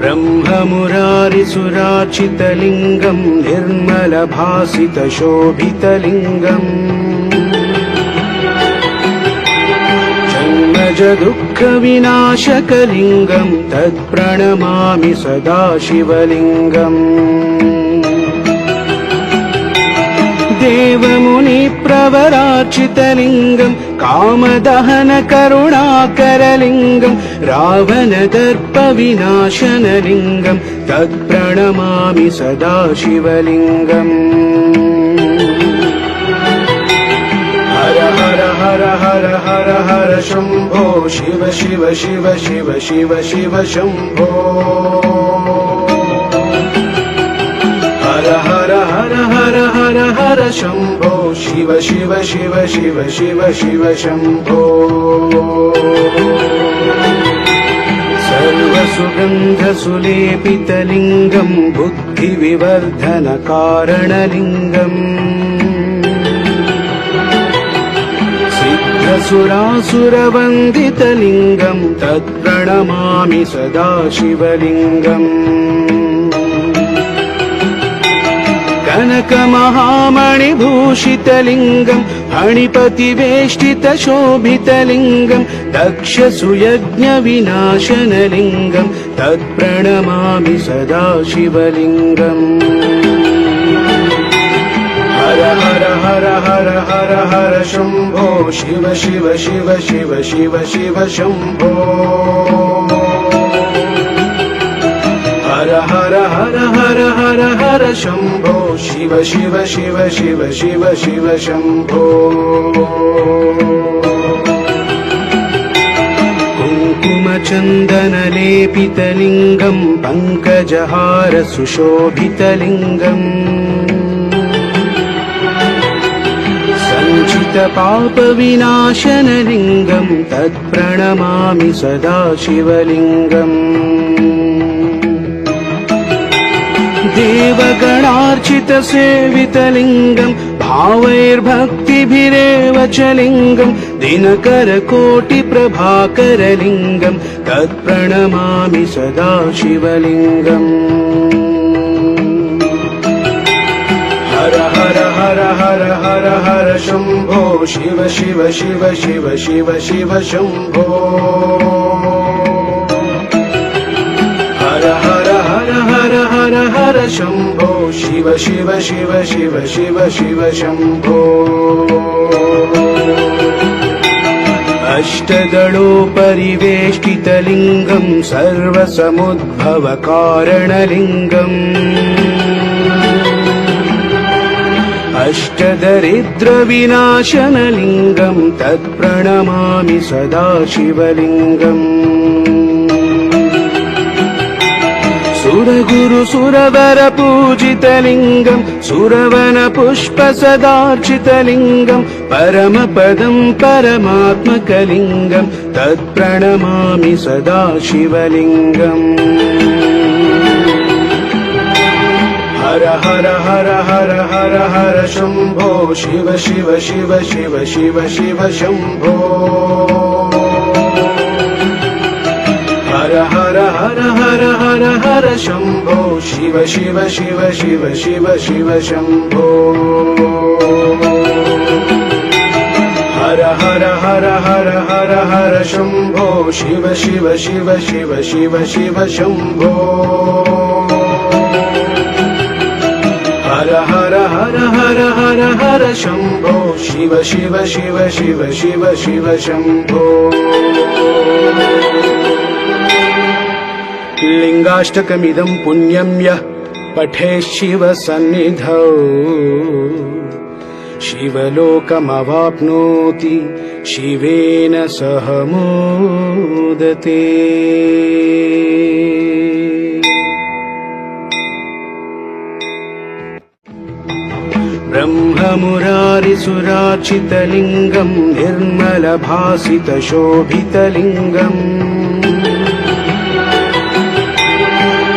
ब्रह्ममुरारिसुरार्चितलिङ्गं निर्मलभासितशोभितलिङ्गम् जन्मजदुःखविनाशकलिङ्गं तत्प्रणमामि सदा शिवलिङ्गम् देवमुनिप्रवरार्चितलिङ्गं कामदहनकरुणाकरलिङ्गं रावणदर्पविनाशनलिङ्गं तत्प्रणमामि सदा शिवलिङ्गम् हर हर हर हर हर हर शम्भो शिव शिव शिव शिव शिव शिव शम्भो हर हर हर हर हर हर शम्भो शिव शिव शिव शिव शिव शिव शम्भो सर्वसुगन्धसुलेपितलिङ्गं बुद्धिविवर्धनकारणलिङ्गम् सिद्धसुरासुरवन्दितलिङ्गं तत्प्रणमामि सदा शिवलिङ्गम् कनकमहामणिभूषितलिङ्गं फणिपतिवेष्टितशोभितलिङ्गं दक्षसुयज्ञविनाशनलिङ्गं तत्प्रणमामि सदा शिवलिङ्गम् हर हर हर हर हर हर शम्भो शिव शिव शिव शिव शिव शिव शम्भो हर हर हर हर हर हर शम्भो शिव शिव शिव शिव शिव शिव शम्भो कुङ्कुमचन्दनलेपितलिङ्गं पङ्कजहारसुशोभितलिङ्गम् सञ्चितपापविनाशनलिङ्गं तत्प्रणमामि सदा शिवलिङ्गम् देवगणार्चितसेवितलिङ्गं भावैर्भक्तिभिरेव च लिङ्गं दिनकरकोटिप्रभाकरलिङ्गं तत्प्रणमामि सदा शिवलिङ्गम् हर हर हर हर हर हर शम्भो शिव शिव शिव शिव शिव शिव शम्भो हर हर हर हर हर हर शम्भो शिव शिव शिव शिव शिव शिव शम्भो अष्टदलोपरिवेष्टितलिङ्गं सर्वसमुद्भवकारणलिङ्गम् अष्टदरिद्रविनाशनलिङ्गं तत्प्रणमामि सदा शिवलिङ्गम् सुरगुरुसुरवरपूजितलिङ्गं सुरवनपुष्पसदार्चितलिङ्गं परमपदं परमात्मकलिङ्गं तत्प्रणमामि सदा शिवलिङ्गम् हर हर हर हर हर हर शम्भो शिव शिव शिव शिव शिव शिव शम्भो हर हर हर हर हर हर शम्भो शिव शिव शिव शिव शिव शिव शम्भो हर हर हर हर हर हर शम्भो शिव शिव शिव शिव शिव शिव शम्भो हर हर हर हर हर हर शम्भो शिव शिव शिव शिव शिव शिव शम्भो लिङ्गाष्टकमिदं पुण्यं यः पठेत् शिवसन्निधौ शिवलोकमवाप्नोति शिवेन सह मोदते। ब्रह्ममुरारिसुरार्चितलिङ्गं निर्मलभासितशोभितलिङ्गम्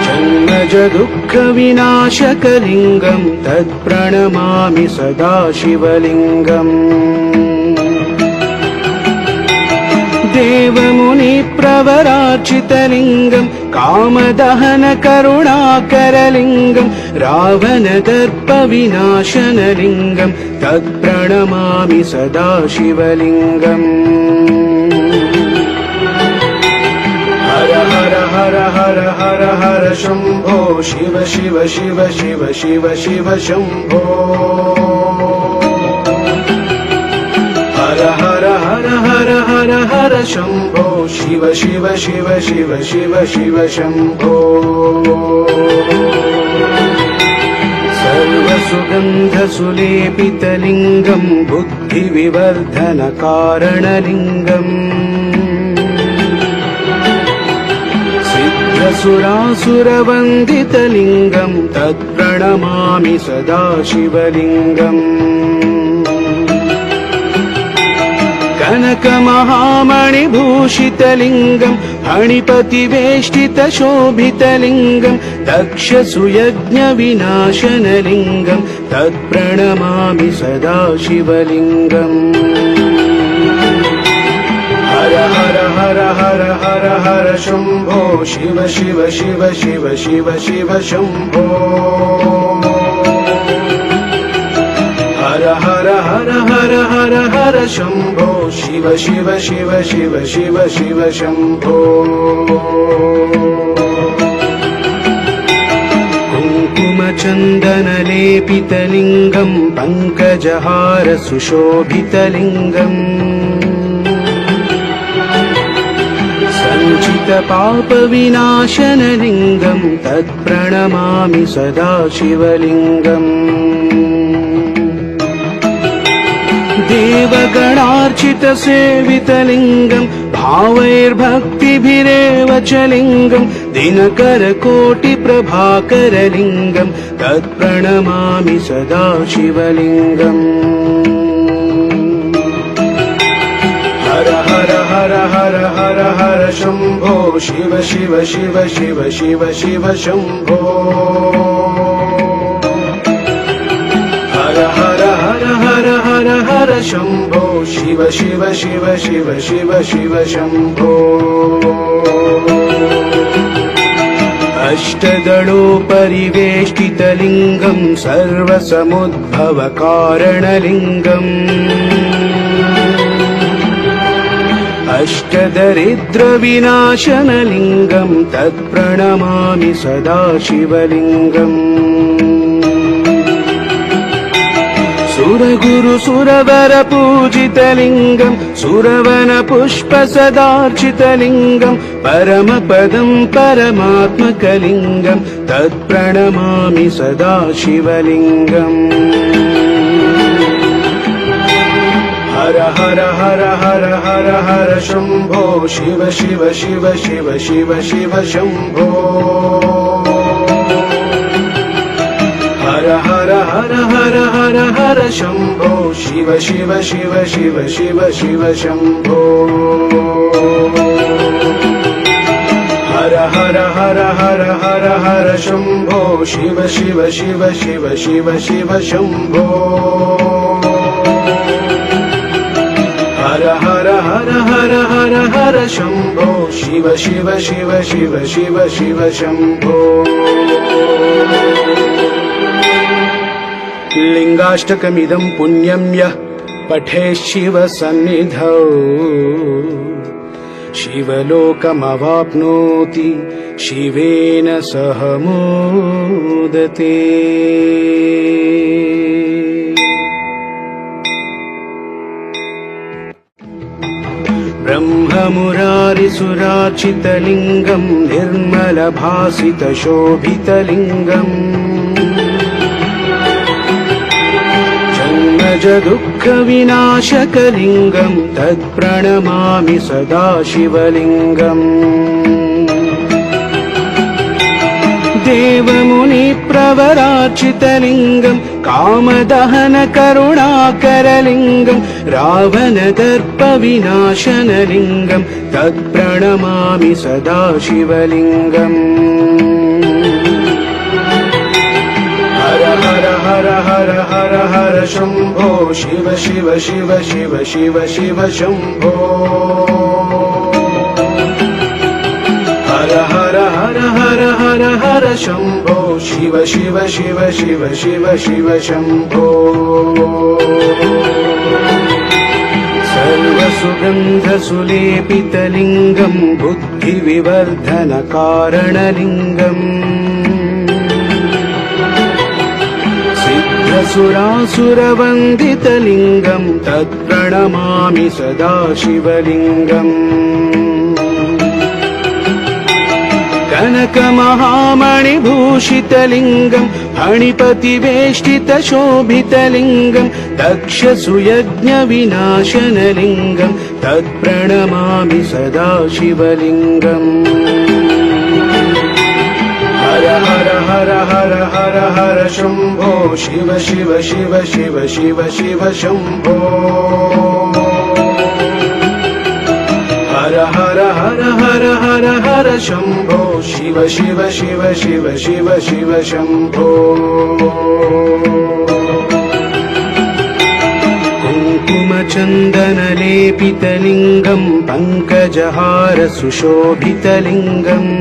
जन्मजदुःखविनाशकलिङ्गं तत्प्रणमामि सदा शिवलिङ्गम् देवमुनिप्रवरार्चितलिङ्गं कामदहन करुणाकरलिङ्गं रावणदर्पविनाशनलिङ्गं तत्प्रणमामि सदा शिवलिङ्गम् हर हर हर हर हर हर शम्भो शिव शिव शिव शिव शिव शिव शम्भो हर हर हर हर हर हर शम्भो शिव शिव शिव शिव शिव शिव शम्भो सर्वसुगन्धसुलेपितलिङ्गं बुद्धिविवर्धनकारणलिङ्गम् सिद्धसुरासुरवन्दितलिङ्गं तत्प्रणमामि सदा शिवलिङ्गम् कनकमहामणिभूषितलिङ्गं फणिपतिवेष्टितशोभितलिङ्गं दक्षसुयज्ञविनाशनलिङ्गं तत्प्रणमामि सदा शिवलिङ्गम् हर हर हर हर हर हर शम्भो शिव शिव शिव शिव शिव शिव शम्भो हर हर हर हर हर हर शम्भो शिव शिव शिव शिव शिव शिव शम्भो कुङ्कुमचन्दनलेपितलिङ्गं पङ्कजहार सुशोभितलिङ्गम् सञ्चितपापविनाशनलिङ्गं तत्प्रणमामि सदा शिवलिङ्गम् देवगणार्चितसेवितलिङ्गं भावैर्भक्तिभिरेव च लिङ्गं दिनकरकोटिप्रभाकरलिङ्गं तत्प्रणमामि सदा शिवलिङ्गम् हर हर हर हर हर हर शम्भो शिव शिव शिव शिव शिव शिव शम्भो हर हर हर हर हर हर शम्भो शिव शिव शिव शिव शिव शिव शम्भो अष्टदलोपरिवेष्टितलिङ्गं सर्वसमुद्भवकारणलिङ्गम् अष्टदरिद्रविनाशनलिङ्गं तत्प्रणमामि सदा शिवलिङ्गम् सुरगुरुसुरवरपूजितलिङ्गं सुरवनपुष्पसदार्चितलिङ्गं परमपदं परमात्मकलिङ्गं तत्प्रणमामि सदा शिवलिङ्गम् हर हर हर हर हर हर शम्भो शिव शिव शिव शिव शिव शिव शम्भो हर हर हर हर हर हर शम्भो शिव शिव शिव शिव शिव शिव शम्भो हर हर हर हर हर हर शम्भो शिव शिव शिव शिव शिव शिव शम्भो हर हर हर हर हर हर शम्भो शिव शिव शिव शिव शिव शिव शम्भो लिङ्गाष्टकमिदं पुण्यं यः पठेत् शिवसन्निधौ शिवलोकमवाप्नोति शिवेन सह मोदते। ब्रह्ममुरारिसुरार्चितलिङ्गं निर्मलभासितशोभितलिङ्गम् जन्मजदुःखविनाशकलिङ्गं तत्प्रणमामि सदा शिवलिङ्गम् देवमुनिप्रवरार्चितलिङ्गं कामदहनकरुणाकरलिङ्गं रावणदर्पविनाशनलिङ्गं तत्प्रणमामि सदा शिवलिङ्गम् हर हर हर हर हर हर शम्भो शिव शिव शिव शिव शिव शिव शम्भो हर हर हर हर शम्भो शिव शिव शिव शिव शिव शिव शम्भो सर्वसुगन्धसुलेपितलिङ्गम् बुद्धिविवर्धनकारणलिङ्गम् सिद्धसुरासुरवन्दितलिङ्गम् तत्प्रणमामि सदा शिवलिङ्गम् कनकमहामणिभूषितलिङ्गम् फणिपतिवेष्टितशोभितलिङ्गम् दक्षसुयज्ञविनाशनलिङ्गम् तत्प्रणमामि सदा शिवलिङ्गम् हर हर हर हर हर हर शम्भो शिव शिव शिव शिव शिव शिव शम्भो हर हर हर हर हर हर शम्भो शिव शिव शिव शिव शिव शिव शम्भो कुङ्कुमचन्दनलेपितलिङ्गम् पङ्कजहार सुशोभितलिङ्गम्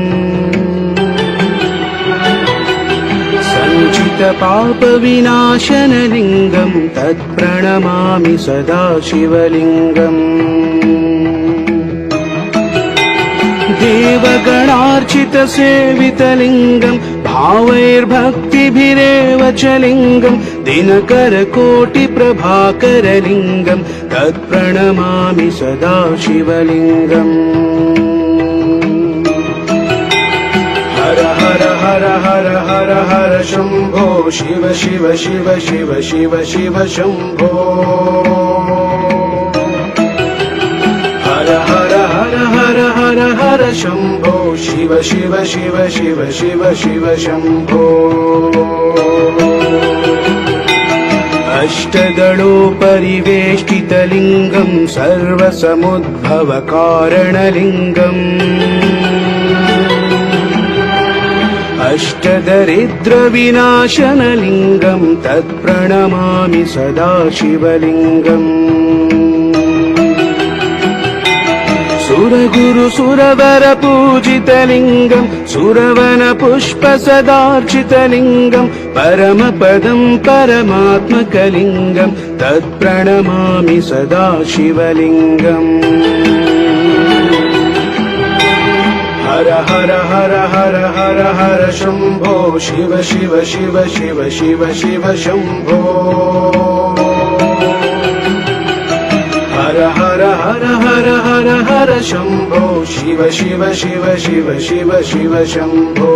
सञ्चितपापविनाशनलिङ्गम् तत्प्रणमामि सदा शिवलिङ्गम् देवगणार्चितसेवितलिङ्गम् भावैर्भक्तिभिरेव च लिङ्गम् दिनकरकोटिप्रभाकरलिङ्गम् तत्प्रणमामि सदा शिवलिङ्गम् हर हर हर हर हर हर शम्भो शिव शिव शिव शिव शिव शिव शम्भो हर हर हर हर हर हर शम्भो शिव शिव शिव शिव शिव शिव शम्भो अष्टदलोपरिवेष्टितलिङ्गम् सर्वसमुद्भवकारणलिङ्गम् अष्टदरिद्रविनाशनलिङ्गम् तत्प्रणमामि सदा शिवलिङ्गम् सुरगुरुसुरवरपूजितलिङ्गम् सुरवनपुष्पसदार्चितलिङ्गम् परमपदम् परमात्मकलिङ्गम् तत्प्रणमामि सदा शिवलिङ्गम् हर हर हर हर हर हर शम्भो शिव शिव शिव शिव शिव शिव शम्भो हर हर हर हर हर हर शम्भो शिव शिव शिव शिव शिव शिव शम्भो